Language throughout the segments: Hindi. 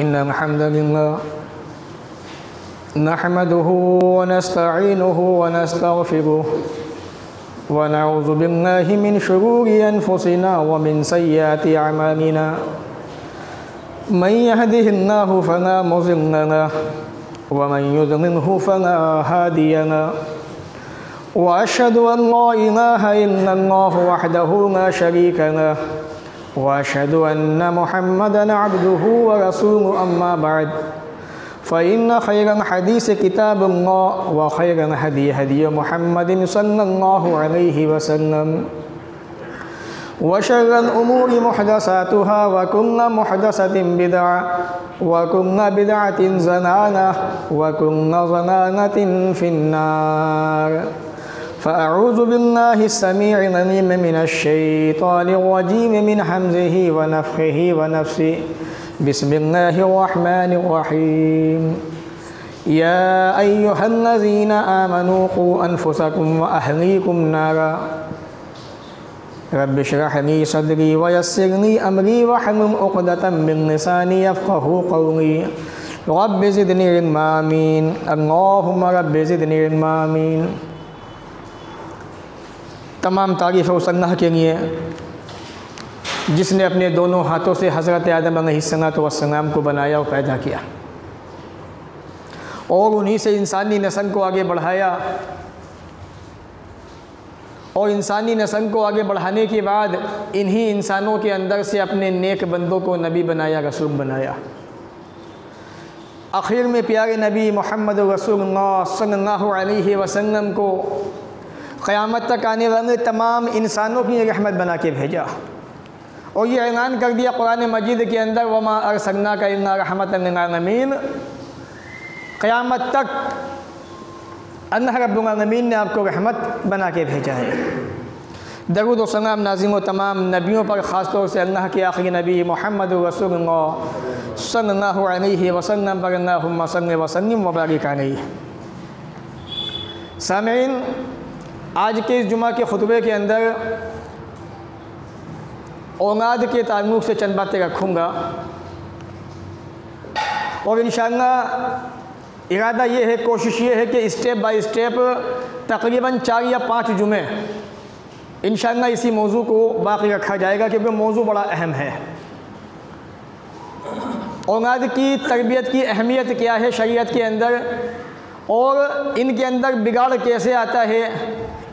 इन्नल हम्दुलिल्लाह नहमदुहु व नस्तईनुहु व नस्तगफिरुहु व नऊज़ु बिल्लाहि मिन शुरूरि अनफुसिना व मिन सय्यिआति अमालिना मन यहदिहिल्लाहु फला मुज़िल्ल लहु व मन युज़लिल्हु फला हादिय लहु व अशहदु अन ला इलाहा इल्लल्लाहु वहदहु ला शरीका लहु व अशहदु अन्न मुहम्मदन अब्दुहु व रसूलुहु अम्मा बअद फ़इन्न खैरल हदीस किताबुल्लाह व खैरल हदी हदी मुहम्मदिन सल्लल्लाहु अलैहि वसल्लम व शर्रल उमूरि मुहदसातुहा व कुल्लु मुहदसतिन बिदअह व कुल्लु बिदअतिन ज़लालह व कुल्लु ज़लालतिन फिन्नार। फ़अऊज़ु बिल्लाहि समीइल अलीम मिनश शैतानिर रजीम मिन हम्ज़िहि व नफ़्ख़िहि व नफ़्सिहि बिस्मिल्लाहिर रहमानिर रहीम। या अय्युहल्लज़ीना आमनू क़ू अन्फ़ुसकुम व अहलीकुम नारा रब्बि इश्रह ली सदरी व यस्सिर ली अमरी वहलुल उक़दतम मिन लिसानी यफ़क़हू क़ौली रब्बि ज़िदनी इल्मा आमीन। अल्लाहुम्मा रब्बि ज़िदनी इल्मा आमीन। तमाम तारीफ़ उस अल्लाह के लिए जिसने अपने दोनों हाथों से हज़रत आदम अलैहिस्सलातु वस्सलाम को बनाया और पैदा किया और उन्हीं से इंसानी नस्ल को आगे बढ़ाया और इंसानी नस्ल को आगे बढ़ाने के बाद इन्हीं इंसानों के अंदर से अपने नेक बंदों को नबी बनाया, रसूल बनाया। आखिर में प्यारे नबी मोहम्मद रसूलुल्लाह सल्लल्लाहु अलैहि वसल्लम को क़यामत तक आने वाले तमाम इंसानों की रहमत बना के भेजा और ये ऐलान कर दिया कुरान मजीद के अंदर वमा अरसलनाका इल्ला रहमतन लिल आलमीन। क़यामत तक अल्लाह रब्बुल आलमीन ने आपको रहमत बना के भेजा है। दरूद व सलाम नाज़िम व तमाम नबियों पर ख़ास तौर से अल्लाह के आखिरी नबी मोहम्मद रसूलुल्लाह सल्लल्लाहु अलैहि वसल्लम पर अल्लाहुम्मा सल्लि व सल्लिम व बारिक अलैहि। सामीईन, आज के इस जुमा के खुतबे के अंदर औलाद के ताल्लुक़ से चंद बातें रखूँगा और इंशाअल्लाह इरादा ये है, कोशिश ये है कि स्टेप बाय स्टेप तकरीबन 4 या 5 जुमे इंशाअल्लाह इसी मौजू को बाकी रखा जाएगा क्योंकि मौजू बड़ा अहम है। औलाद की तरबियत की अहमियत क्या है शरीयत के अंदर और इनके अंदर बिगाड़ कैसे आता है,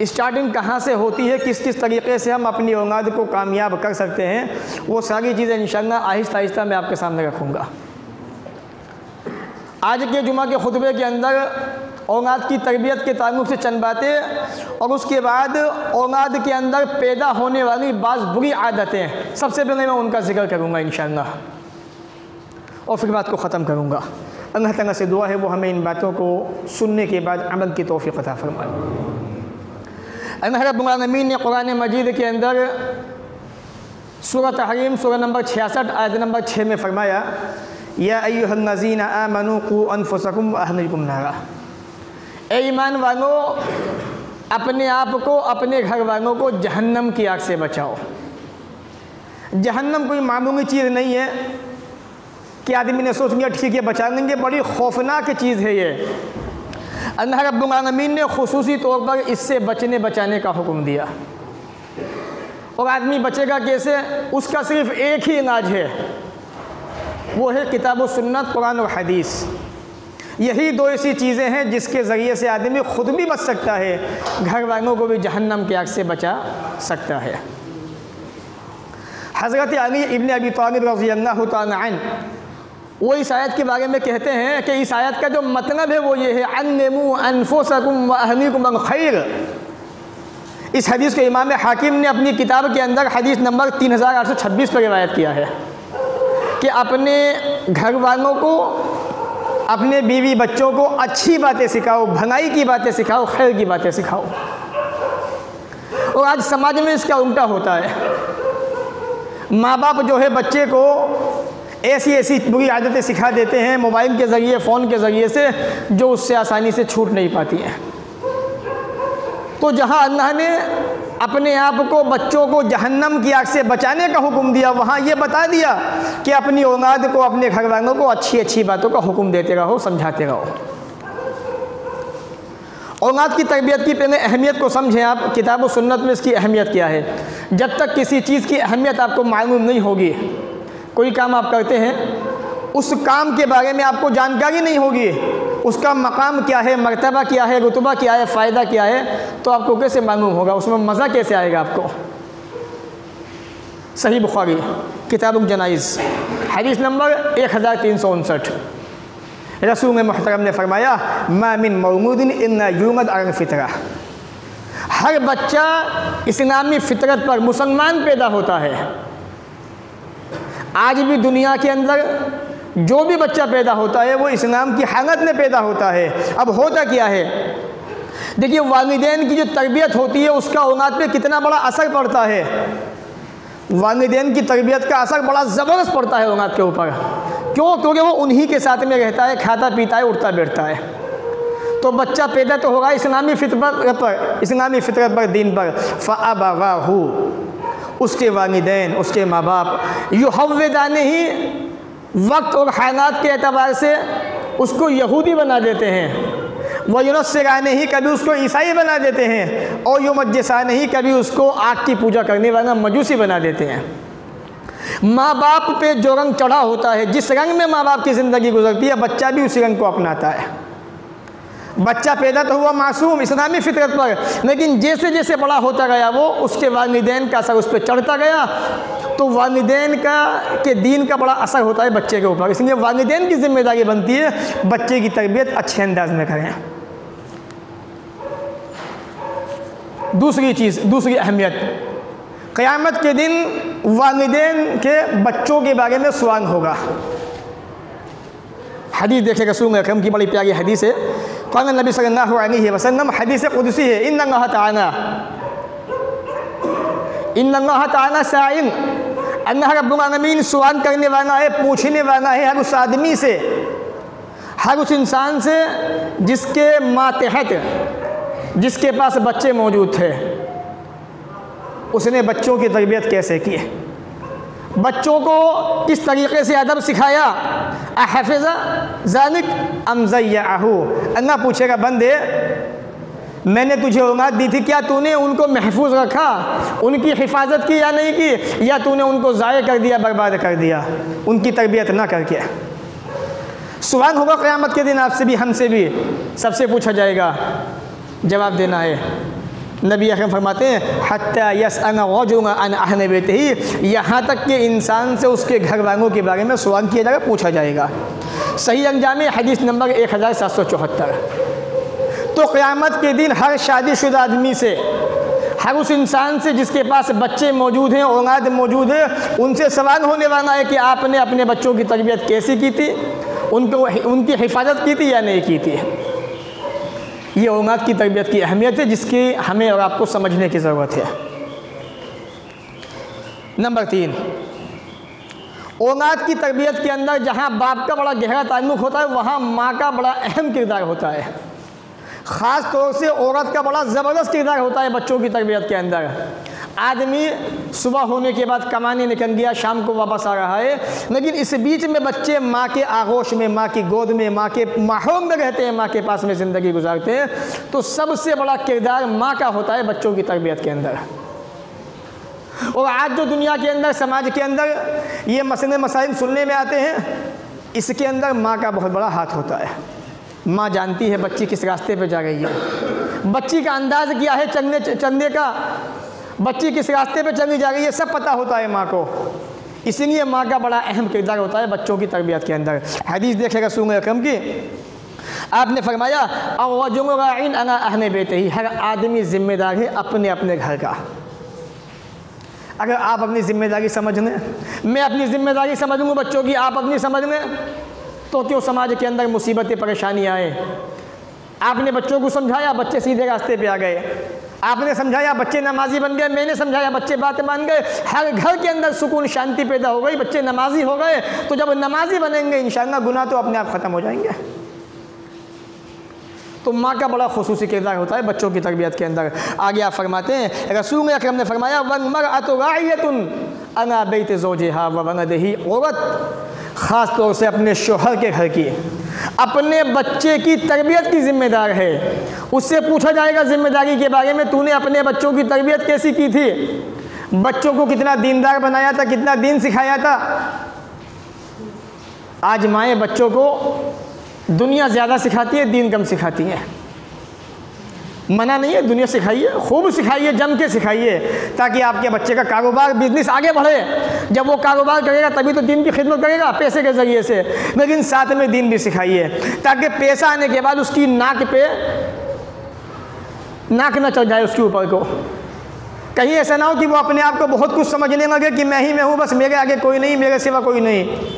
स्टार्टिंग कहाँ से होती है, किस किस तरीक़े से हम अपनी औलाद को कामयाब कर सकते हैं, वो सारी चीज़ें इंशाअल्लाह आहिस्ता आहिस्ता मैं आपके सामने रखूँगा। आज के जुमा के खुतबे के अंदर औलाद की तरबियत के ताल्लुक़ से चंद बातें और उसके बाद औलाद के अंदर पैदा होने वाली बाज़ बुरी आदतें सबसे पहले मैं उनका जिक्र करूँगा इंशाअल्लाह और फिर बात को ख़त्म करूँगा। अल्लाह ताला से दुआ है वो हमें इन बातों को सुनने के बाद अमल की तौफ़ीक़ अता फ़रमाए। अल्लाह रब्बुल आलमीन ने कुरान मजीद के अंदर सूरह तहरीम सूरह नंबर 66 आयत नंबर 6 में फ़रमाया या अय्युहल्लज़ीना आमनू क़ू अन्फ़ुसकुम व अहलीकुम नारा। ए ईमान वालों, अपने आप को अपने घर वालों को जहन्नम की आग से बचाओ। जहन्नम कोई मामूली चीज़ नहीं है कि आदमी ने सोच लिया ठीक है बचा लेंगे, बड़ी खौफनाक चीज़ है ये। अल्लाह रब्बुल आलमीन ने खुसूसी तौर पर इससे बचाने का हुक्म दिया और आदमी बचेगा कैसे, उसका सिर्फ़ एक ही इलाज है, वो है किताब व सुन्नत, कुरान और हदीस। यही 2 ऐसी चीज़ें हैं जिसके ज़रिए से आदमी ख़ुद भी बच सकता है, घर वालों को भी जहन्नम की आग से बचा सकता है। हज़रत अली इब्न अबी तालिब रज़ियल्लाहु तआला अन्हु वो इस आयत के बारे में कहते हैं कि इस आयत का जो मतलब है वो ये है अन्निमू अनफुसकुम व अहलीकुम बिल खैर। इस हदीस को इमाम हाकिम ने अपनी किताब के अंदर हदीस नंबर 3826 पर रिवायत किया है कि अपने घर वालों को, अपने बीवी बच्चों को अच्छी बातें सिखाओ, भलाई की बातें सिखाओ, खैर की बातें सिखाओ। और आज समाज में इसका उल्टा होता है। माँ बाप जो है बच्चे को ऐसी ऐसी बुरी आदतें सिखा देते हैं मोबाइल के ज़रिए, फ़ोन के ज़रिए से, जो उससे आसानी से छूट नहीं पाती हैं। तो जहाँ अल्लाह ने अपने आप को, बच्चों को जहन्नम की आग से बचाने का हुक्म दिया, वहाँ ये बता दिया कि अपनी औलाद को, अपने घर वालों को अच्छी अच्छी बातों का हुक्म देते रहो, समझाते रहो। औलाद की तरबियत की पहले अहमियत को समझें आप। किताब व सुन्नत में इसकी अहमियत क्या है। जब तक किसी चीज़ की अहमियत आपको मालूम नहीं होगी, कोई काम आप करते हैं, उस काम के बारे में आपको जानकारी नहीं होगी, उसका मकाम क्या है, मर्तबा क्या है, रुतबा क्या है, फ़ायदा क्या है, तो आपको कैसे मालूम होगा, उसमें मज़ा कैसे आएगा आपको। सही बुखारी किताबुल जनाइज़ हदीस नंबर 1359, रसूल मुहतरम ने फरमाया, मा मिन मौलूदिन इन्ना यूलद अलल फितरा, हर बच्चा इस्लामी फितरत पर मुसलमान पैदा होता है। आज भी दुनिया के अंदर जो भी बच्चा पैदा होता है वो इस्लाम की हालत में पैदा होता है। अब होता क्या है, देखिए वालिदैन की जो तरबियत होती है उसका औलाद पे कितना बड़ा असर पड़ता है। वालिदैन की तरबियत का असर बड़ा ज़बरदस्त पड़ता है औलाद के ऊपर। क्यों? क्योंकि वो उन्हीं के साथ में रहता है, खाता पीता है, उठता बैठता है। तो बच्चा पैदा तो होगा इस्लामी फितरत पर, इस्लामी फितरत पर, दीन पर। फ़अबवाहु, उसके वालिदैन, उसके माँ बाप युहव्विदाने ही वक्त और हालात के एतबार से उसको यहूदी बना देते हैं, व युनस्सिराने ही, कभी उसको ईसाई बना देते हैं, और युमज्जिसाने ही, कभी उसको आग की पूजा करने वाला मजूसी बना देते हैं। माँ बाप पे जो रंग चढ़ा होता है, जिस रंग में माँ बाप की ज़िंदगी गुजरती है, बच्चा भी उसी रंग को अपनाता है। बच्चा पैदा तो हुआ मासूम इस्लामी फितरत पर, लेकिन जैसे जैसे बड़ा होता गया वो उसके वालिदैन का असर उस पर चढ़ता गया, तो वालिदैन के दीन का बड़ा असर होता है बच्चे के ऊपर। इसलिए वालिदैन की जिम्मेदारी बनती है बच्चे की तरबियत अच्छे अंदाज में करें। दूसरी चीज़, दूसरी अहमियत, क़यामत के दिन वालिदैन के बच्चों के बारे में सवाल होगा। हदीस देखे रसूल अकरम की बड़ी प्यारी हदीस है। क़ाल नबी सल्लल्लाहु अलैहि वसल्लम, हदीस कुदसी है, इन्नल्लाह ताला साइल, अल्लाह रब्बुल आलमीन सवाल करने वाला है, पूछने वाला है हर उस आदमी से, हर उस इंसान से जिसके मातहत, जिसके पास बच्चे मौजूद थे, उसने बच्चों की तरबियत कैसे की, बच्चों को किस तरीक़े से अदब सिखाया। अहफ़िज़ा ज़ालिक अम ज़य्यअहू, अल्लाह पूछेगा, बंदे मैंने तुझे औलाद दी थी, क्या तूने उनको महफूज रखा, उनकी हिफाजत की या नहीं की, या तूने उनको ज़ाय कर दिया, बर्बाद कर दिया, उनकी तरबियत ना करके। सवाल होगा क़यामत के दिन आपसे भी, हमसे भी, सबसे पूछा जाएगा, जवाब देना है। नबी अकरम फरमाते हैं, हत्ता यसअल रजुल अन अहल बैतिही, यहाँ तक कि इंसान से उसके घर वालों के बारे में सवाल किया जाएगा, पूछा जाएगा। सही अंजाम हदीस नंबर 1774। तो क़यामत के दिन हर शादीशुदा आदमी से, हर उस इंसान से जिसके पास बच्चे मौजूद हैं, औलाद मौजूद है, उनसे सवाल होने वाला है कि आपने अपने बच्चों की तरबियत कैसी की थी, उनकी हिफाजत की थी या नहीं की थी। ये औलाद की तरबियत की अहमियत है जिसकी हमें और आपको समझने की ज़रूरत है। नंबर 3, औलाद की तरबियत के अंदर जहाँ बाप का बड़ा गहरा ताल्लुक़ होता है, वहाँ माँ का बड़ा अहम किरदार होता है। ख़ास तौर से औरत का बड़ा ज़बरदस्त किरदार होता है बच्चों की तरबियत के अंदर। आदमी सुबह होने के बाद कमाने निकल गया, शाम को वापस आ रहा है, लेकिन इस बीच में बच्चे माँ के आगोश में, माँ की गोद में, माँ के माहौल में रहते हैं, माँ के पास में ज़िंदगी गुजारते हैं। तो सबसे बड़ा किरदार माँ का होता है बच्चों की तरबियत के अंदर। और आज जो दुनिया के अंदर, समाज के अंदर ये मसले मसाइल सुनने में आते हैं, इसके अंदर माँ का बहुत बड़ा हाथ होता है। माँ जानती है बच्ची किस रास्ते पे जा रही है, बच्ची का अंदाज़ क्या है चलने का, बच्ची किस रास्ते पे चली जा रही है, सब पता होता है माँ को। इसीलिए माँ का बड़ा अहम किरदार होता है बच्चों की तरबियत के अंदर। हदीस देखे रसूल अकरम की, आपने फरमाया, अर्रजुलु राइन अला अहले बैतिही, हर आदमी ज़िम्मेदार है अपने अपने घर का। अगर आप अपनी ज़िम्मेदारी समझ लें, मैं अपनी ज़िम्मेदारी समझ लूँ बच्चों की, आप अपनी समझ लें, तो क्यों समाज के अंदर मुसीबतें परेशानी आए। आपने बच्चों को समझाया, बच्चे सीधे रास्ते पे आ गए। आपने समझाया, बच्चे नमाजी बन गए। मैंने समझाया, बच्चे बातें मान गए। हर घर के अंदर सुकून शांति पैदा हो गई, बच्चे नमाजी हो गए। तो जब नमाजी बनेंगे इंशाअल्लाह गुनाह तो अपने आप ख़त्म हो जाएंगे। तो माँ का बड़ा खुसूसी किरदार होता है बच्चों की तरबियत के अंदर। आगे आप फरमाते हैं, रसूल अकरम ने फरमाया वल्मरअतु राइयतुन अला बैत ज़ौजिहा व वलदिही, औरत ख़ास तौर से अपने शोहर के घर की, अपने बच्चे की तरबियत की ज़िम्मेदार है। उससे पूछा जाएगा ज़िम्मेदारी के बारे में, तूने अपने बच्चों की तरबियत कैसी की थी, बच्चों को कितना दीनदार बनाया था, कितना दीन सिखाया था। आज माएँ बच्चों को दुनिया ज़्यादा सिखाती है, दीन कम सिखाती है। मना नहीं है, दुनिया सिखाइए, खूब सिखाइए, जम के सिखाइए, ताकि आपके बच्चे का कारोबार बिजनेस आगे बढ़े। जब वो कारोबार करेगा तभी तो दीन की खिदमत करेगा पैसे के ज़रिए से, लेकिन साथ में दीन भी सिखाइए, ताकि पैसा आने के बाद उसकी नाक पे नाक न चढ़ जाए उसके ऊपर को। कहीं ऐसा ना हो कि वो अपने आप को बहुत कुछ समझने लगे कि मैं ही मैं हूँ, बस मेरे आगे कोई नहीं, मेरे सिवा कोई नहीं।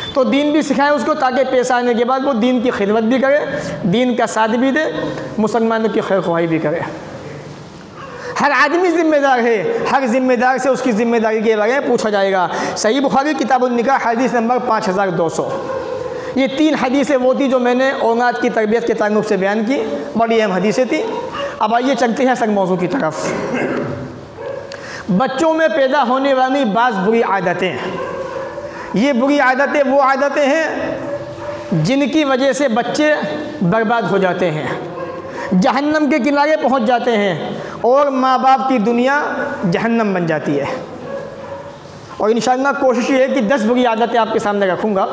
तो दीन भी सिखाएं उसको, ताकि पैसा आने के बाद वो दीन की खिदमत भी करे, दीन का साथ भी दे, मुसलमानों की खैर ख्वाही भी करे। हर आदमी ज़िम्मेदार है, हर ज़िम्मेदार से उसकी ज़िम्मेदारी के बारे में पूछा जाएगा। सही बुखारी किताबुन निकाह हदीस नंबर 5200। ये 3 हदीसें वो थी जो मैंने औलाद की तरबियत के ताल्लुक़ से बयान की, बड़ी अहम हदीसें थी। अब आइए चलते हैं असल मौजू की तरफ। बच्चों में पैदा होने वाली बाज़ बुरी आदतें, ये बुरी आदतें वो आदतें हैं जिनकी वजह से बच्चे बर्बाद हो जाते हैं, जहन्नम के किनारे पहुंच जाते हैं और माँ बाप की दुनिया जहन्नम बन जाती है। और इंशाअल्लाह कोशिश ये है कि 10 बुरी आदतें आपके सामने रखूँगा।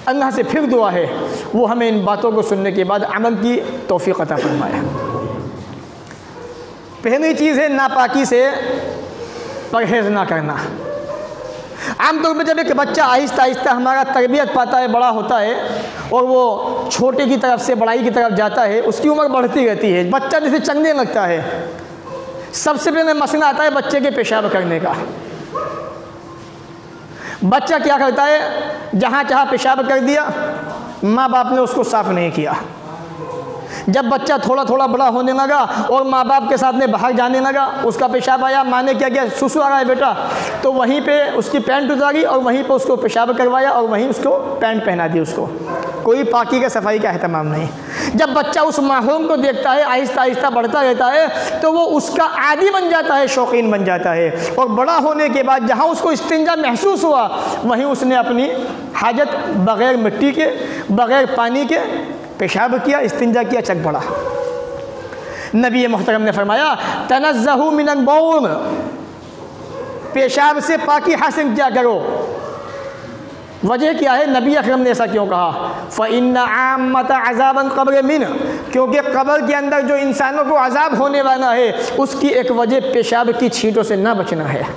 अल्लाह से फिर दुआ है वो हमें इन बातों को सुनने के बाद अमल की तौफीक अता फरमाए। पहली चीज़ है नापाकी से परहेज़ ना करना। आमतौर पर जब एक बच्चा आहिस्ता आहिस्ता हमारा तरबियत पाता है, बड़ा होता है और वो छोटे की तरफ से बड़ाई की तरफ जाता है, उसकी उम्र बढ़ती रहती है, बच्चा जैसे चंगने लगता है। सबसे पहले मसला आता है बच्चे के पेशाब करने का। बच्चा क्या करता है, जहाँ चाहा पेशाब कर दिया, माँ बाप ने उसको साफ़ नहीं किया। जब बच्चा थोड़ा थोड़ा बड़ा होने लगा और माँ बाप के साथ में बाहर जाने लगा, उसका पेशाब आया, माँ ने क्या किया, सुसु आ रहा है बेटा, तो वहीं पे उसकी पैंट उतारी और वहीं पे उसको पेशाब करवाया और वहीं उसको पैंट पहना दी। उसको कोई पाकी का सफाई का एहतमाम नहीं। जब बच्चा उस माहौल को देखता है, आहिस्ता आहिस्ता बढ़ता रहता है, तो वो उसका आदी बन जाता है, शौकीन बन जाता है। और बड़ा होने के बाद जहाँ उसको इस्तिंजा महसूस हुआ, वहीं उसने अपनी हाजत बग़ैर मिट्टी के, बग़ैर पानी के पेशाब किया, इस्तिंजा किया, चल पड़ा। नबी मोहतरम ने फरमाया तनज़्ज़हू मिनल बौल, पेशाब से पाकी हासिल क्या करो। वजह क्या है, नबी अकरम ने ऐसा क्यों कहा? फ़इन्ना आम्मत अज़ाबन क़ब्र मिन, क्योंकि कब्र के अंदर जो इंसानों को अज़ाब होने वाला है उसकी एक वजह पेशाब की छींटों से ना बचना है।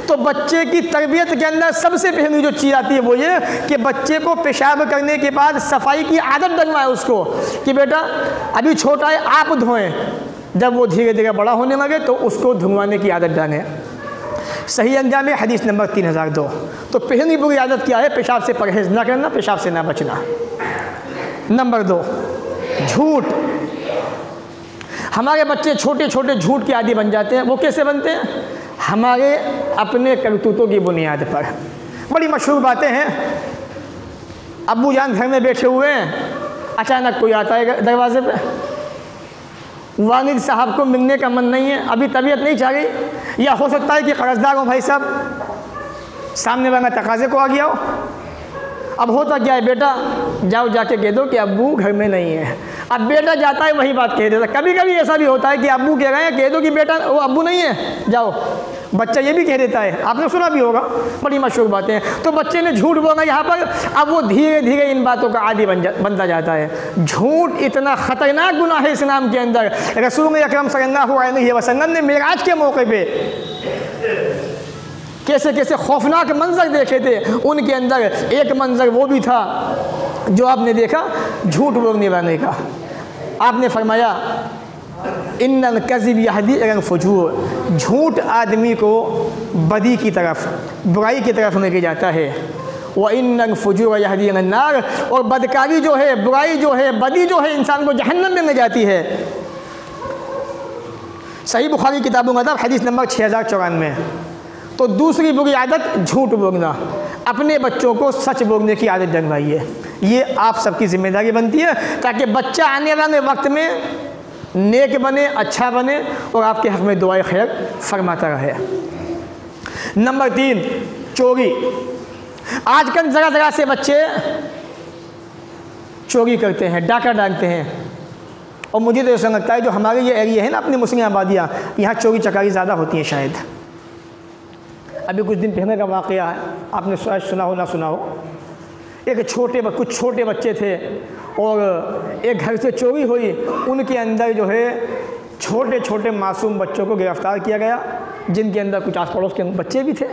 तो बच्चे की तरबियत के अंदर सबसे पहली जो चीज़ आती है वो ये कि बच्चे को पेशाब करने के बाद सफाई की आदत डलवाए उसको, कि बेटा अभी छोटा है आप धोएं। जब वो धीरे धीरे बड़ा होने लगे तो उसको धुलवाने की आदत डालें। सही अंजाम है हदीस नंबर 3002। तो पहली बुरी आदत क्या है? पेशाब से परहेज़ ना करना, पेशाब से ना बचना। नंबर 2, झूठ। हमारे बच्चे छोटे छोटे झूठ के आदी बन जाते हैं। वो कैसे बनते हैं? हमारे अपने करतूतों की बुनियाद पर। बड़ी मशहूर बातें हैं। अब्बू जान घर में बैठे हुए हैं, अचानक कोई आता है दरवाजे पे, वालिद साहब को मिलने का मन नहीं है, अभी तबीयत नहीं चाह रही, या हो सकता है कि कर्जदार हो भाई साहब, सामने वाला तकाजे को आ गया हो। अब होता क्या है, बेटा जाओ जाके कह दो कि अब्बू घर में नहीं है। अब बेटा जाता है वही बात कह देता। कभी कभी ऐसा भी होता है कि अब्बू कह रहे हैं, कह दो कि बेटा वो अब्बू नहीं है, जाओ। बच्चा ये भी कह देता है, आपने सुना भी होगा, बड़ी मशहूर बातें हैं। तो बच्चे ने झूठ बोला यहाँ पर, अब वो धीरे धीरे इन बातों का आदी बनता जाता है। झूठ इतना ख़तरनाक गुनाह है इस्लाम के अंदर। रसूल अकरम सल्लल्लाहु अलैहि वसल्लम ने मेराज के मौके पे कैसे कैसे खौफनाक मंजर देखे थे। उनके अंदर एक मंजर वो भी था जो आपने देखा, झूठ बोलने वाले का। आपने फरमाया इन्नल कज़िब यहदी इलल फ़ुजूर, झूठ आदमी को बदी की तरफ, बुराई की तरफ लेके जाता है। व इन्नल फ़ुजूर यहदी इलन नार, और बदकारी जो है, बुराई जो है, बदी जो है, इंसान को जहन्नम में ले जाती है। सही बुखारी किताबुल अदब हदीस नंबर 6094। तो दूसरी बुरी आदत झूठ बोलना। अपने बच्चों को सच बोलने की आदत डलवाइए। ये आप सबकी जिम्मेदारी बनती है, ताकि बच्चा आने वाले वक्त में नेक बने, अच्छा बने और आपके हक़ में दुआए खैर फरमाता रहे। नंबर 3, चोरी। आजकल ज़रा ज़रा से बच्चे चोरी करते हैं, डाका डालते हैं। और मुझे तो ऐसा लगता है जो हमारे ये एरिया है ना, अपनी मुस्लिम आबादियाँ, यहाँ चोरी चकारी ज़्यादा होती है शायद। अभी कुछ दिन पहले का वाक़या है, आपने शायद सुना हो ना सुना हो। कुछ छोटे बच्चे थे और एक घर से चोरी हुई। उनके अंदर जो है छोटे छोटे मासूम बच्चों को गिरफ़्तार किया गया, जिनके अंदर कुछ आस पड़ोस के बच्चे भी थे,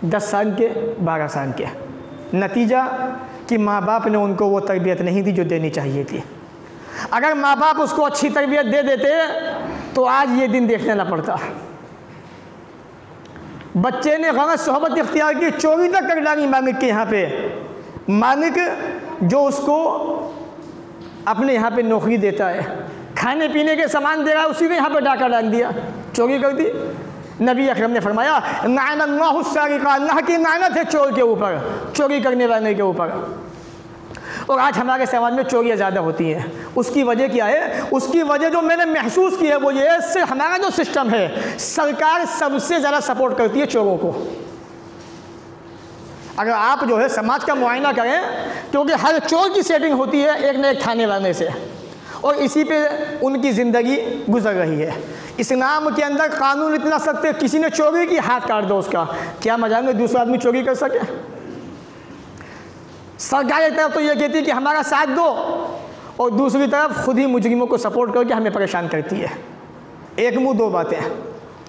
10 साल के, 12 साल के। नतीजा कि माँ बाप ने उनको वो तरबियत नहीं दी जो देनी चाहिए थी। अगर माँ बाप उसको अच्छी तरबियत दे देते तो आज ये दिन देखने ना पड़ता। बच्चे ने गलत सोहबत इख्तियार की, चोरी तक कर डाली मालिक के यहाँ पे। मालिक जो उसको अपने यहाँ पे नौकरी देता है, खाने पीने के सामान दे रहा है, उसी को यहाँ पे डाका डाल दिया, चोरी कर दी। नबी अकरम ने फरमाया लानल्लाहु सारिका, अल्लाह की लानत है चोर के ऊपर, चोरी करने वाले के ऊपर। और आज हमारे समाज में चोरियाँ ज़्यादा होती हैं। उसकी वजह क्या है? उसकी वजह जो मैंने महसूस की है वो ये है, हमारा जो सिस्टम है, सरकार सबसे ज़्यादा सपोर्ट करती है चोरों को। अगर आप जो है समाज का मुआयना करें, क्योंकि हर चोर की सेटिंग होती है एक न एक थाने वाले से, और इसी पे उनकी ज़िंदगी गुजर रही है। इस्लाम के अंदर कानून इतना सख्त है, किसी ने चोरी की हाथ काट दो उसका, क्या मजाक में दूसरा आदमी चोरी कर सके? सरकार एक तरफ तो ये कहती है कि हमारा साथ दो, और दूसरी तरफ खुद ही मुजरिमों को सपोर्ट करके हमें परेशान करती है। एक मुँह दो बातें।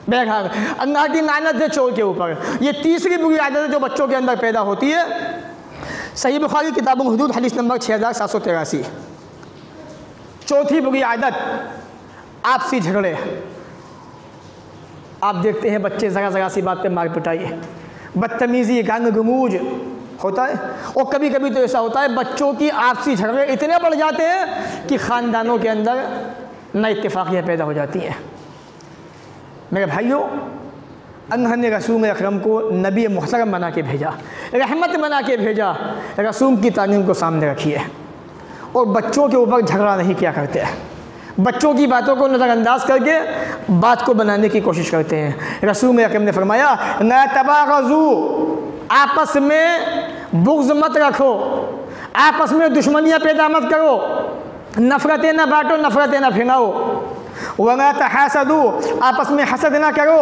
बेघर अल्लाह की लानत है चोर के ऊपर। ये तीसरी बुरी आदत है जो बच्चों के अंदर पैदा होती है। सही बुखारी किताब हुदूद हदीस नंबर 6783। चौथी बुरी आदत, आपसी झगड़े। आप देखते हैं बच्चे ज़रा ज़रा सी बात पे मार पिटाई, बदतमीज़ी, गांग गमूज होता है। और कभी कभी तो ऐसा होता है बच्चों की आपसी झगड़े इतने बढ़ जाते हैं कि ख़ानदानों के अंदर नाइत्तेफ़ाक़ियाँ पैदा हो जाती हैं। मेरे भाइयों, अल्लाह ने रसूल अकरम को नबी मुहतरम बना के भेजा, रहमत बना के भेजा। रसूल की तालीम को सामने रखिए और बच्चों के ऊपर झगड़ा नहीं किया करते हैं। बच्चों की बातों को नज़रअंदाज करके बात को बनाने की कोशिश करते हैं। रसूल अकरम ने फरमाया ला तबागज़ू, आपस में बुग़्ज़ मत रखो, आपस में दुश्मनियाँ पैदा मत करो, नफ़रतें ना बांटो, नफ़रतें ना फैलाओ। वला तहासदू, आपस में हसद ना करो।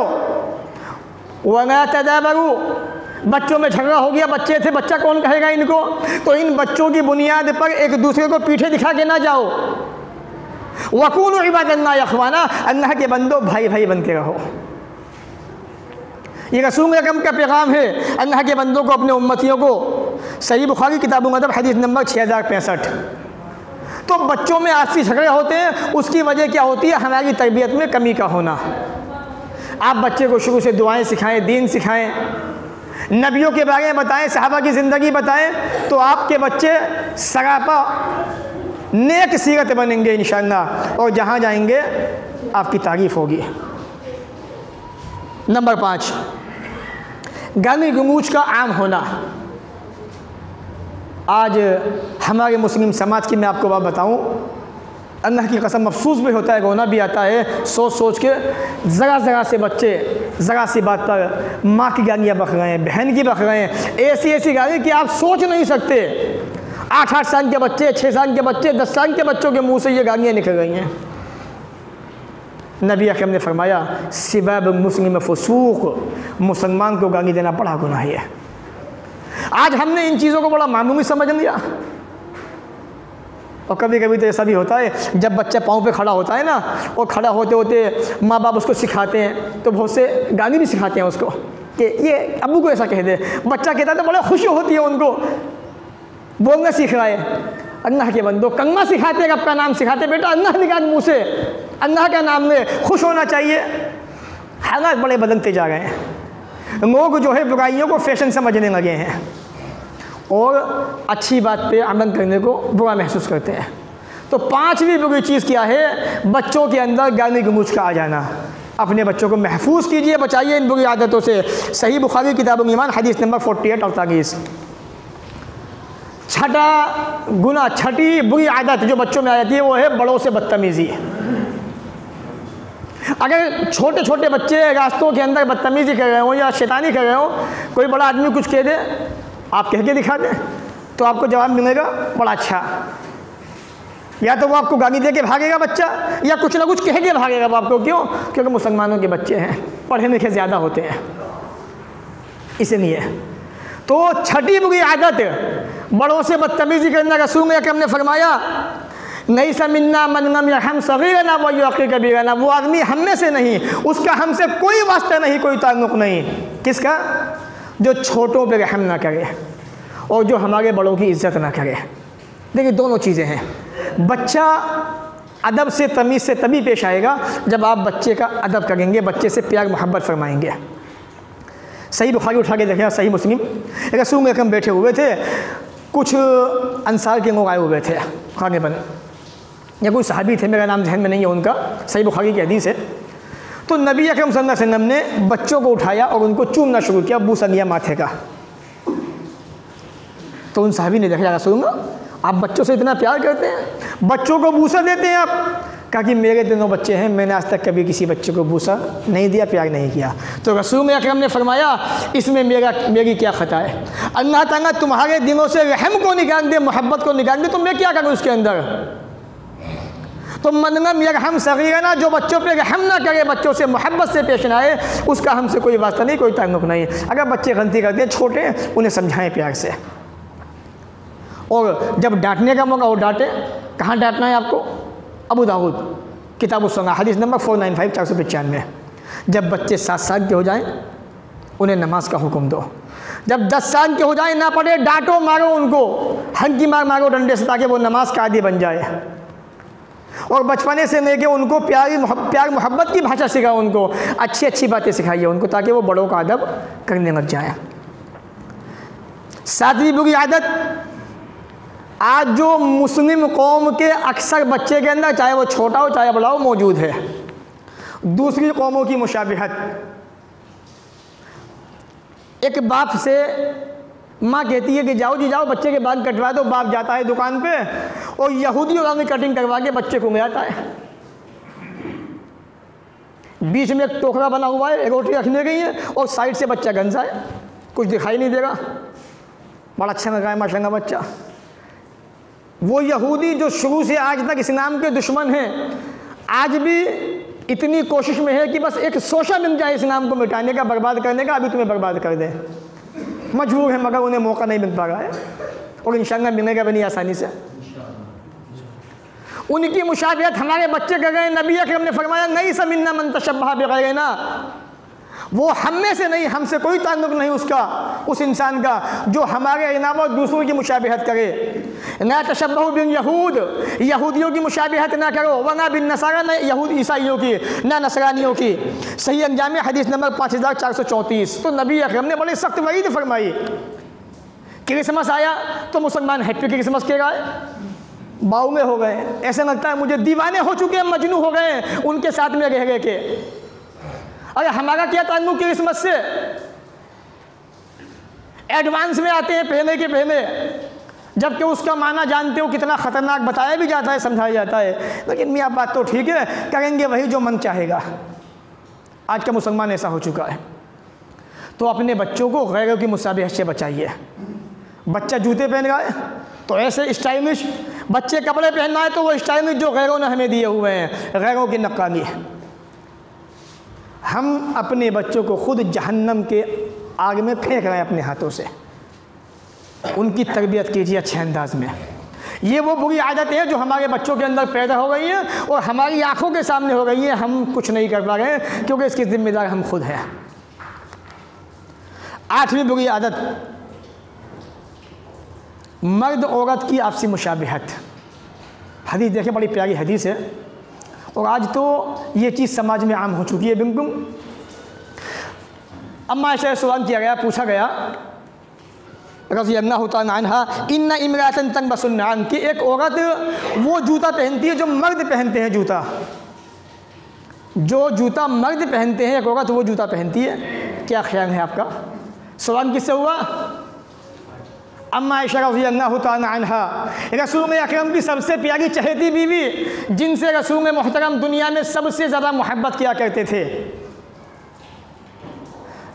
वला तदाबरू, बच्चों में झगड़ा हो गया, बच्चे थे, बच्चा कौन कहेगा इनको, तो इन बच्चों की बुनियाद पर एक दूसरे को पीठे दिखा के ना जाओ। वकूनु इबादल्लाह इख्वाना, अल्लाह के बंदो भाई भाई बनते रहो। ये रसूल अकरम का पैगाम है अल्लाह के बंदों को, अपने उम्मतियों को। सही बुखारी किताब अदब हदीस नंबर 6065। तो बच्चों में आपसी झगड़े होते हैं, उसकी वजह क्या होती है? हमारी तरबियत में कमी का होना। आप बच्चे को शुरू से दुआएं सिखाएं, दीन सिखाएं, नबियों के बारे में बताएं, सहाबा की ज़िंदगी बताएं, तो आपके बच्चे सरापा नेक सीरत बनेंगे इंशाअल्लाह, और जहाँ जाएंगे आपकी तारीफ़ होगी। नंबर 5, गाली गलौज का आम होना। आज हमारे मुस्लिम समाज की मैं आपको बात बताऊं, अल्लाह की कसम अफसोस भी होता है, रोना भी आता है सोच सोच के। ज़रा ज़रा से बच्चे ज़रा सी बात पर माँ की गालियाँ बक रहे हैं, बहन की बक रहे हैं, ऐसी ऐसी गाली कि आप सोच नहीं सकते। 8-8 साल के बच्चे, 6 साल के बच्चे, 10 साल के बच्चों के मुंह से ये गालियाँ निकल रही हैं। नबी अकरम ने फरमाया सिबाब मुस्लिम फसूक, मुसलमान को गाली देना बड़ा गुनाह है। आज हमने इन चीज़ों को बड़ा मामूली समझ लिया। और कभी कभी तो ऐसा भी होता है, जब बच्चा पाँव पे खड़ा होता है ना, और खड़ा होते होते माँ बाप उसको सिखाते हैं, तो बहुत से गाली भी सिखाते हैं उसको कि ये अब्बू को ऐसा कह दे। बच्चा कहता है तो बड़ा खुशी होती है उनको, बोलना सीख रहा है। अल्लाह के बंदो, कलमा सिखाते हैं, रब का नाम सिखाते, बेटा अल्लाह निकाल मुँह से, अल्लाह का नाम ले, खुश होना चाहिए। हालात बड़े बदलते जा रहे हैं, लोग जो है बुराइयों को फैशन समझने लगे हैं और अच्छी बात पे अमल करने को बुरा महसूस करते हैं। तो 5वीं बुरी चीज़ क्या है? बच्चों के अंदर गाली गलौज का आ जाना। अपने बच्चों को महफूज कीजिए, बचाइए इन बुरी आदतों से। सही बुखारी किताब ईमान हदीस नंबर 48 और 48। छठी बुरी आदत जो बच्चों में आ जाती है वो है बड़ों से बदतमीज़ी। अगर छोटे छोटे बच्चे रास्तों के अंदर बदतमीज़ी कर रहे हो या शैतानी कर रहे हो, कोई बड़ा आदमी कुछ कह दे, आप कह के दिखा दें तो आपको जवाब मिलेगा बड़ा अच्छा। या तो वो आपको गाली दे के भागेगा बच्चा, या कुछ ना कुछ कह के भागेगा वो आपको। क्यों? क्योंकि मुसलमानों के बच्चे हैं, पढ़े लिखे ज़्यादा होते हैं इसलिए। तो छठी बुरी आदत बड़ों से बदतमीज़ी करना। रसूल अकरम ने फरमाया नहीं समिन्ना मनगम या हम सगीरना व युअक्किर कबीरना, वो आदमी हम में से नहीं, उसका हमसे कोई वास्ता नहीं, कोई ताल्लुक़ नहीं। किसका? जो छोटों पे रहम ना करे और जो हमारे बड़ों की इज़्ज़त ना करे। देखिए दोनों चीज़ें हैं। बच्चा अदब से तमीज़ से तभी पेश आएगा जब आप बच्चे का अदब करेंगे, बच्चे से प्यार मोहब्बत फरमाएंगे। सही बुखारी उठा के देखिए, सही मुस्लिम, रसूल अकरम बैठे हुए थे, कुछ अंसार के लोग आए हुए थे खाने बन, या कोई सहाबी थे, मेरा नाम जहन में नहीं है उनका, सही बुखारी की हदीस है। तो नबी अकरम सल्लल्लाहु अलैहि वसल्लम ने बच्चों को उठाया और उनको चूमना शुरू किया, बूसा लिया माथे का। तो उन सहाबी ने देखा, रसूलल्लाह आप बच्चों से इतना प्यार करते हैं, बच्चों को बूसा देते हैं आप? कहा कि मेरे दोनों बच्चे हैं, मैंने आज तक कभी किसी बच्चे को बूसा नहीं दिया, प्यार नहीं किया। तो रसूल अकरम ने फरमाया इसमें मेरी क्या ख़ता है? अल्लाह ताला तुम्हारे दिलों से रहम को निकाल दे, मोहब्बत को निकाल दे, तो मैं क्या करूँ उसके अंदर? तो मनगम यरहम सगीरना, जो बच्चों पे रहम ना करे, बच्चों से मोहब्बत से पेश ना आए, उसका हमसे कोई वास्ता नहीं, कोई ताल्लुक़ नहीं। अगर बच्चे गलती करते हैं, छोटे, उन्हें समझाएं प्यार से, और जब डांटने का मौका हो डांटें। कहाँ डांटना है आपको? अबू दाऊद किताबुस सलाह हदीस नंबर 495 495। जब बच्चे 7 साल के हो जाएं उन्हें नमाज का हुक्म दो, जब 10 साल के हो जाएं ना पढ़े, डांटो मारो उनको, हंकी मारो डंडे से, ताकि वो नमाज का आदी बन जाए। और बचपने से लेके उनको प्यार मोहब्बत की भाषा सिखाओ, उनको अच्छी अच्छी बातें सिखाइए उनको, ताकि वो बड़ों का अदब करने लग जाए। 7वीं बुरी आदत, आज जो मुस्लिम कौम के अक्सर बच्चे के अंदर, चाहे वो छोटा हो चाहे बड़ा हो, मौजूद है, दूसरी कौमों की मुशाबिहत। एक बाप से माँ कहती है कि जाओ जी जाओ, बच्चे के बाल कटवा दो। बाप जाता है दुकान पे और यहूदी वाली कटिंग करवा के बच्चे को ले आता है। बीच में एक टोकरा बना हुआ है, रोटी रखने गई है, और साइड से बच्चा गंजा है, कुछ दिखाई नहीं देगा, बड़ा अच्छा लगा है माशाल्लाह बच्चा। वो यहूदी जो शुरू से आज तक इस्लाम के दुश्मन हैं, आज भी इतनी कोशिश में है कि बस एक सोचा मिल जाए इस्लाम को मिटाने का, बर्बाद करने का, अभी तुम्हें बर्बाद कर दे। मजबूर है, मगर उन्हें मौका नहीं मिल पा रहा है, और इंशाअल्लाह मिलेगा भी नहीं आसानी से। उनकी मुशाबिहत हमारे बच्चे कर गए। नबी अकरम ने फरमाया नहीं समिन्ना मन तशब्बह बिगैरिना, वो हम में से नहीं, हमसे कोई ताल्लुक़ नहीं उसका, उस इंसान का जो हमारे अलावा दूसरों की मुशाबिहत करे। ना तशब्बहु बिन यहूद, यहूदियों की मुशाबिहत ना करो, वना बिन नसारा, न यहूद ईसाइयों की, ना नसरानियों की। सही अंजाम हदीस नंबर 5434। तो नबी अकरम ने बड़ी सख्त वईद फरमाई। क्रिसमस आया तो मुसलमान हैप्पी क्रिसमस कह रहा है, बाऊ में हो गए, ऐसा लगता है मुझे दीवाने हो चुके हैं, मजनू हो गए उनके साथ में रह रह के। अरे हमारा क्या ताल्लुक़ क्रिसमस से? एडवांस में आते हैं पहले के पहले, जबकि उसका माना जानते हो कितना ख़तरनाक बताया भी जाता है, समझाया जाता है। लेकिन मियाँ बात तो ठीक है, करेंगे वही जो मन चाहेगा। आज का मुसलमान ऐसा हो चुका है। तो अपने बच्चों को गैरों की मुशाबिहत से बचाइए। बच्चा जूते पहन रहा है तो ऐसे स्टाइलिश, बच्चे कपड़े पहनना है तो वो स्टाइलिश जो गैरों ने हमें दिए हुए हैं, गैरों की नक्कानी है। हम अपने बच्चों को खुद जहन्नम के आग में फेंक रहे हैं अपने हाथों से। उनकी तरबियत कीजिए अच्छे अंदाज में। ये वो बुरी आदत है जो हमारे बच्चों के अंदर पैदा हो गई है और हमारी आंखों के सामने हो गई है, हम कुछ नहीं कर पा रहे हैं क्योंकि इसकी जिम्मेदार हम खुद हैं। 8वीं बुरी आदत, मर्द औरत की आपसी मुशाबिहत। हदीस देखिए, बड़ी प्यारी हदीस है, और आज तो ये चीज़ समाज में आम हो चुकी है बिल्कुल। अम्मा ऐसे सवाल किया गया, पूछा गया रज़ियल्लाहु तआला अन्हा, इन्ना इमरातन तनबसुन्नान, कि एक औरत वो जूता पहनती है जो मर्द पहनते हैं, जूता जो जूता मर्द पहनते हैं, एक औरत वो जूता पहनती है। क्या ख्याल है आपका? सवाल किससे हुआ? अम्मा आयशा रज़ियल्लाहु ताला अन्हा रसूल अकरम की सबसे प्यारी चहेती बीवी, जिनसे रसूल मोहतरम दुनिया में सबसे ज़्यादा मोहब्बत किया करते थे।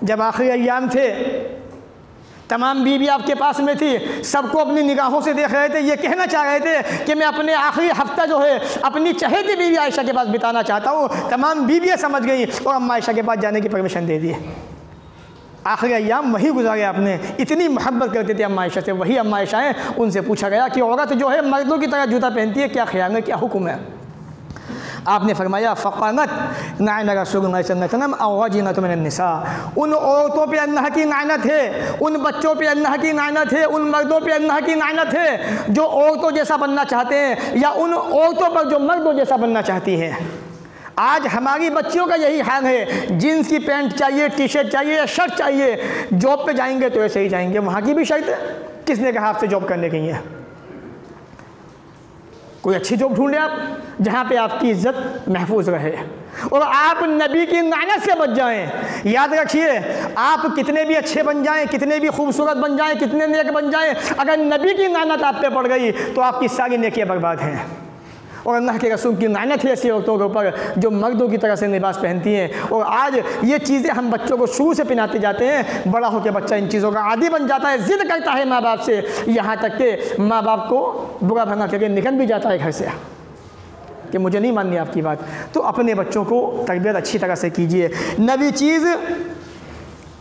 जब आखिरी अय्याम थे, तमाम बीवी आपके पास में थी, सबको अपनी निगाहों से देख रहे थे, ये कहना चाह रहे थे कि मैं अपने आखिरी हफ्ता जो है अपनी चहेती बीवी आयशा के पास बिताना चाहता हूँ। तमाम बीवियाँ समझ गई और अम्मा आयशा के पास जाने की परमिशन दे दी। आखिरी अय्याम वही गुजारे आपने, इतनी मोहब्बत करते थे अम्मा आयशा से। वही अम्मा आयशा हैं, उनसे पूछा गया कि औरत जो है मर्दों की तरह जूता पहनती है, क्या ख्याल है, क्या हुक्म है? आपने फरमाया फ़क़ानत नायना रसूलुल्लाह सल्लल्लाहु अलैहि वसल्लम अवाजिनत मिनन निसा, उन औरतों पे अल्लाह की लानत है, उन बच्चों पे अल्लाह की लानत है, उन मर्दों पे अल्लाह की लानत है जो औरतों जैसा बनना चाहते हैं, या उन औरतों पर जो मर्दों जैसा बनना चाहती हैं। आज हमारी बच्चियों का यही हाल है, जीन्स की पैंट चाहिए, टी शर्ट चाहिए या शर्ट चाहिए। जॉब पे जाएंगे तो ऐसे ही जाएंगे, वहाँ की भी शर्त है। किसने कहा आपसे जॉब करने की है? कोई अच्छी जॉब ढूंढे आप, जहाँ पे आपकी इज्जत महफूज रहे और आप नबी की लानत से बच जाएं। याद रखिए, आप कितने भी अच्छे बन जाएं, कितने भी खूबसूरत बन जाएं, कितने नेक बन जाएं, अगर नबी की लानत आप पे पड़ गई तो आपकी सारी नेकियां बर्बाद हैं। और अल्लाह के रसूल की लानत है ऐसी औरतों के ऊपर जो मर्दों की तरह से लिबास पहनती हैं। और आज ये चीज़ें हम बच्चों को शुरू से पहनाते जाते हैं, बड़ा होकर बच्चा इन चीज़ों का आदी बन जाता है, ज़िद करता है माँ बाप से, यहाँ तक कि माँ बाप को बुरा भला करके निकल भी जाता है घर से कि मुझे नहीं माननी आपकी बात। तो अपने बच्चों को तरबियत अच्छी तरह से कीजिए। नवी चीज़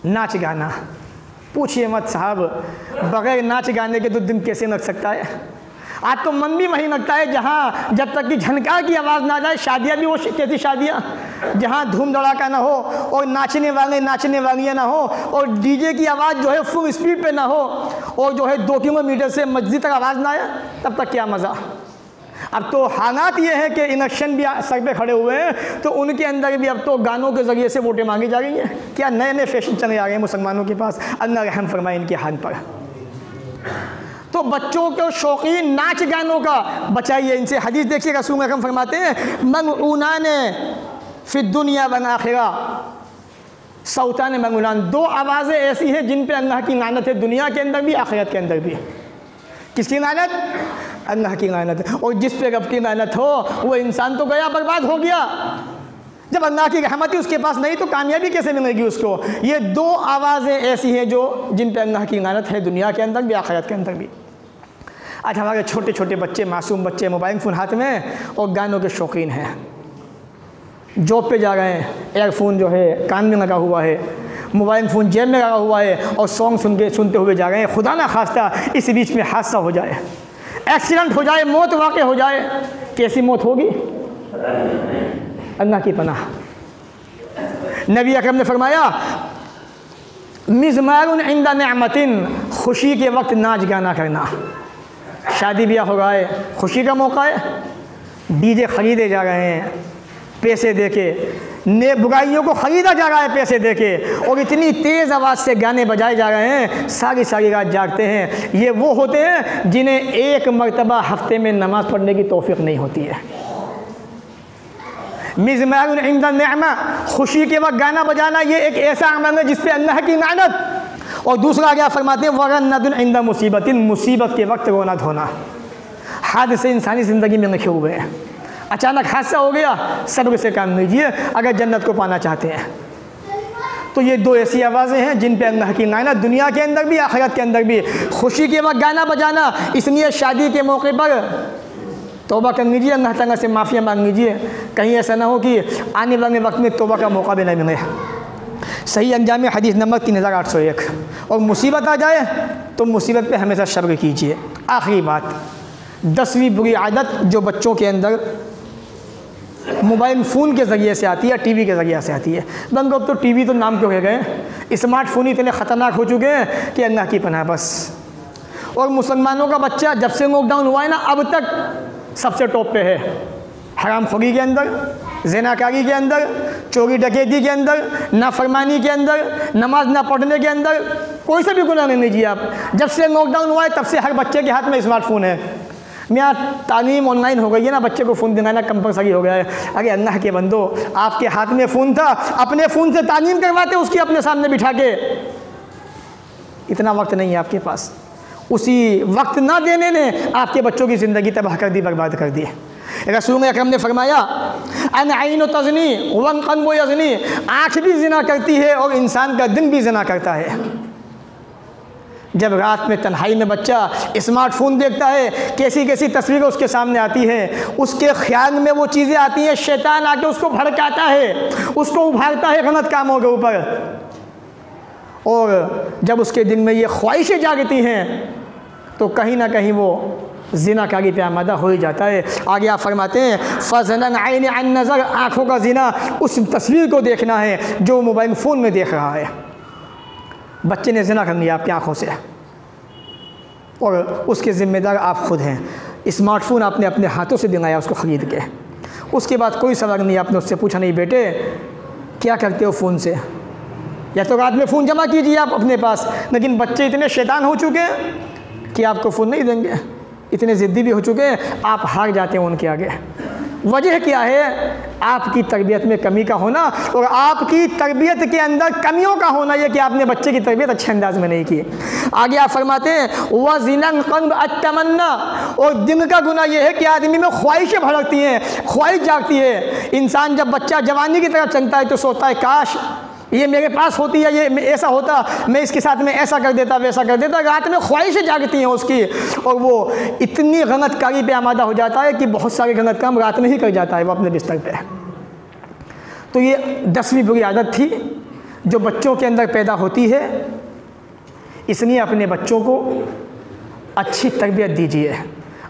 नाच गाना, पूछिए मत साहब, बग़ैर नाच गाने के तो दिन कैसे लग सकता है? आज तो मन भी वहीं लगता है जहाँ जब तक कि झनकार की आवाज़ ना जाए। शादियाँ भी वो कैसी शादियाँ जहाँ धूम धड़ाका ना हो और नाचने वालियाँ ना हो और डीजे की आवाज़ जो है फुल स्पीड पे ना हो और जो है 2 किलोमीटर से मस्जिद तक आवाज़ ना आए, तब तक क्या मज़ा। अब तो हालात ये हैं कि इलेक्शन भी सर पे खड़े हुए हैं, तो उनके अंदर भी अब तो गानों के ज़रिए से वोटें मांगी जा रही हैं। क्या नए नए फैशन चले आ रहे हैं मुसलमानों के पास। अल्लाह रहम फरमाए इनके हाल पर। तो बच्चों को शौकीन नाच गानों का बचाइए इनसे। हदीस देखिए, रसूल अकरम फरमाते हैं मगऊनान फिद दुनिया व आखिरा सौतान मगूनान। 2 आवाज़ें ऐसी हैं जिन पे अल्लाह की लानत है, दुनिया के अंदर भी आखिरत के अंदर भी। किसकी लानत? अल्लाह की लानत। और जिस पे रब की लानत हो वो इंसान तो गया, बर्बाद हो गया। जब अल्लाह की रहमत ही उसके पास नहीं तो कामयाबी कैसे मिलेगी उसको? ये 2 आवाज़ें ऐसी हैं जो जिन पे अल्लाह की लानत है, दुनिया के अंदर भी आखिरत के अंदर भी। आज हमारे छोटे छोटे बच्चे, मासूम बच्चे मोबाइल फ़ोन हाथ में और गानों के शौकीन हैं। जॉब पे जा रहे हैं, एयरफोन जो है कान में लगा हुआ है, मोबाइल फ़ोन जेब में लगा हुआ है और सॉन्ग सुनते हुए जा रहे हैं। खुदा ना खास्ता इस बीच में हादसा हो जाए, एक्सीडेंट हो जाए, मौत वाक़ हो जाए, कैसी मौत होगी? अल्लाह की पनाह। नबी अकरम ने फरमाया मिज़मारुन इंदा नेमतिन, खुशी के वक्त नाच गाना करना। शादी ब्याह हो रहा है, खुशी का मौका है, डीजे ख़रीदे जा रहे हैं पैसे देके, ने बुराइयों को ख़रीदा जा रहा है पैसे देके, और इतनी तेज़ आवाज़ से गाने बजाए जा रहे हैं, सारी सारी रात जागते हैं। ये वो होते हैं जिन्हें एक मरतबा हफ्ते में नमाज़ पढ़ने की तौफीक नहीं होती है। मिज़मारुन इंदा नेमा, खुशी के वक्त गाना बजाना ये एक ऐसा अमल है जिस पे अल्लाह की लानत। और दूसरा क्या फरमाते हैं वरन्नदुन इंदा मुसीबतिन, मुसीबत के वक्त रोना धोना। हादसे इंसानी ज़िंदगी में लिखे हुए हैं। अचानक हादसा हो गया, सब्र से काम लीजिए अगर जन्नत को पाना चाहते हैं। तो ये 2 ऐसी आवाज़ें हैं जिन पे अल्लाह की लानत, दुनिया के अंदर भी आखिरत के अंदर भी। खुशी के वक्त गाना बजाना, इसलिए शादी के मौके पर तौबा कर लीजिए, अल्लाह ताला से माफ़िया मांग लीजिए, कहीं ऐसा ना हो कि आने वाले वक्त में तौबा का मौका भी नहीं मिले। सही अंजाम में हदीस नंबर 3801। और मुसीबत आ जाए तो मुसीबत पे हमेशा सब्र कीजिए। आखिरी बात, 10वीं बुरी आदत जो बच्चों के अंदर मोबाइल फ़ोन के ज़रिए से आती है, टीवी के ज़रिए से आती है। बंदो अब तो टीवी तो नाम क्यों कह गए, स्मार्टफोन इतने ख़तरनाक हो चुके हैं कि अल्लाह की पनाह बस। और मुसलमानों का बच्चा जब से लॉकडाउन हुआ है ना, अब तक सबसे टॉप पे है। हरामखोरी के अंदर, ज़िनाकारी के अंदर, चोरी डकैती के अंदर, नाफरमानी के अंदर, नमाज ना पढ़ने के अंदर, कोई से भी गुनाह नहीं लीजिए आप। जब से लॉकडाउन हुआ है तब से हर बच्चे के हाथ में स्मार्टफोन है। मैं तालीम ऑनलाइन हो गई है ना, बच्चे को फ़ोन दिलाना कंपलसरी हो गया है। अरे अल्लाह के बंदो, आपके हाथ में फ़ोन था, अपने फ़ोन से तालीम करवाते उसकी अपने सामने बिठा के। इतना वक्त नहीं है आपके पास। उसी वक्त ना देने ने आपके बच्चों की ज़िंदगी तबाह कर दी, बर्बाद कर दी। रसूल अकरम ने फरमाया अन ऐन तज़नी वन क़ल्ब यज़नी, आँख भी ज़िना करती है और इंसान का दिल भी ज़िना करता है। जब रात में तन्हाई में बच्चा स्मार्टफोन देखता है, कैसी कैसी तस्वीरें उसके सामने आती हैं, उसके ख्याल में वो चीज़ें आती हैं, शैतान आके उसको भड़काता है, उसको उभारता है गलत कामों के ऊपर। और जब उसके दिल में ये ख्वाहिशें जागती हैं तो कहीं ना कहीं वो ज़िनाकारी पे आमादा हो ही जाता है। आगे आप फरमाते हैं फ़ज़लन ऐन अन नज़र, आँखों का ज़िना उस तस्वीर को देखना है जो मोबाइल फ़ोन में देख रहा है। बच्चे ने ज़िना कर लिया आपकी आँखों से और उसके ज़िम्मेदार आप खुद हैं। स्मार्टफोन आपने अपने हाथों से दिलाया उसको ख़रीद के, उसके बाद कोई सवाल नहीं, आपने उससे पूछा नहीं बेटे क्या करते हो फ़ोन से, या तो रात में फ़ोन जमा कीजिए आप अपने पास। लेकिन बच्चे इतने शैतान हो चुके हैं कि आपको फ़ोन नहीं देंगे, इतने ज़िद्दी भी हो चुके हैं, आप हार जाते हैं उनके आगे। वजह क्या है? आपकी तरबियत में कमी का होना और आपकी तरबियत के अंदर कमियों का होना, यह कि आपने बच्चे की तरबियत अच्छे अंदाज में नहीं की। आगे आप फरमाते हैं वज़िनन क़ल्ब अत्तमन्ना, और दिल का गुनाह यह है कि आदमी में ख्वाहिशें भड़कती हैं, ख्वाहिश जागती है। इंसान जब बच्चा जवानी की तरफ चलता है तो सोचता है काश ये मेरे पास होती है, ये ऐसा होता, मैं इसके साथ में ऐसा कर देता, वैसा कर देता। रात में ख्वाहिशें जागती हैं उसकी और वो इतनी गलत कारी पे आमादा हो जाता है कि बहुत सारे गलत काम रात में ही कर जाता है वो अपने बिस्तर पे। तो ये 10वीं बुरी आदत थी जो बच्चों के अंदर पैदा होती है। इसलिए अपने बच्चों को अच्छी तरबियत दीजिए,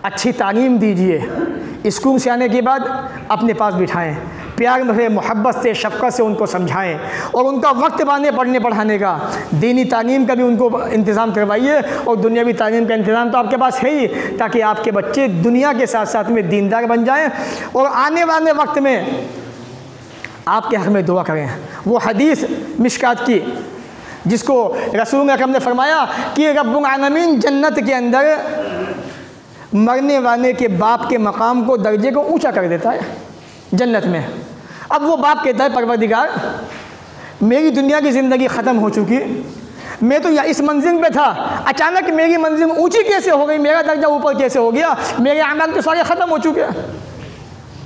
अच्छी तालीम दीजिए। स्कूल से आने के बाद अपने पास बिठाएं, प्यार से, मोहब्बत से, शफ़क़त से उनको समझाएं और उनका वक्त बांधे पढ़ने पढ़ाने का। दीनी तालीम का भी उनको इंतज़ाम करवाइए और दुनियावी तालीम का इंतज़ाम तो आपके पास है ही, ताकि आपके बच्चे दुनिया के साथ साथ में दीनदार बन जाएं और आने वाले वक्त में आपके हक़ में दुआ करें। वो हदीस मिशकात की जिसको रसूल अकरम ने फरमाया कि रब्बुल आलमीन जन्नत के अंदर मरने वाले के बाप के मकाम को, दर्जे को ऊंचा कर देता है जन्नत में। अब वो बाप कहता है परवरदिगार मेरी दुनिया की ज़िंदगी ख़त्म हो चुकी, मैं तो इस मंजिल पे था, अचानक मेरी मंजिल ऊंची कैसे हो गई, मेरा दर्जा ऊपर कैसे हो गया, मेरे अमाल तो सारे ख़त्म हो चुके।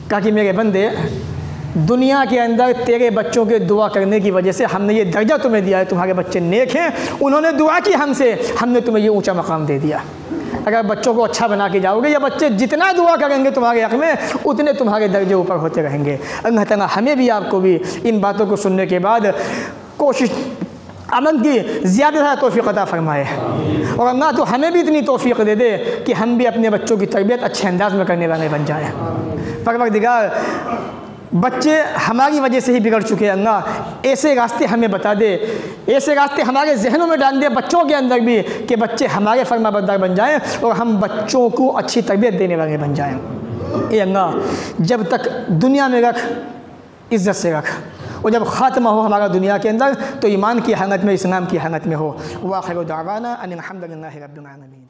कहा कि मेरे बंदे, दुनिया के अंदर तेरे बच्चों के दुआ करने की वजह से हमने ये दर्जा तुम्हें दिया है। तुम्हारे बच्चे नेक हैं, उन्होंने दुआ की हमसे, हमने तुम्हें ये ऊंचा मकाम दे दिया। अगर बच्चों को अच्छा बना के जाओगे, या बच्चे जितना दुआ करेंगे तुम्हारे हक़ में, उतने तुम्हारे दर्जे ऊपर होते रहेंगे। अल्लाह ताला हमें भी आपको भी इन बातों को सुनने के बाद कोशिश अमल की ज़्यादा ज़्यादा तौफ़ीक़ अता फ़रमाए और अल्लाह तो हमें भी इतनी तौफ़ीक़ दे दे कि हम भी अपने बच्चों की तरबियत अच्छे अंदाज़ में करने वाले बन जाएँ। परवरदिगार बच्चे हमारी वजह से ही बिगड़ चुके हैं, अल्लाह ऐसे रास्ते हमें बता दे, ऐसे रास्ते हमारे जहनों में डाल दे बच्चों के अंदर भी, कि बच्चे हमारे फरमाबरदार बन जाएं और हम बच्चों को अच्छी तरबियत देने वाले बन जाएं। ए अल्लाह जब तक दुनिया में रख, इज़्ज़त से रख, और जब ख़ात्मा हो हमारा दुनिया के अंदर तो ईमान की हालत में, इस्लाम की हालत में हो। व आखिर दावाना अनिल हम्दुलिल्लाहि रब्बिल आलमीन।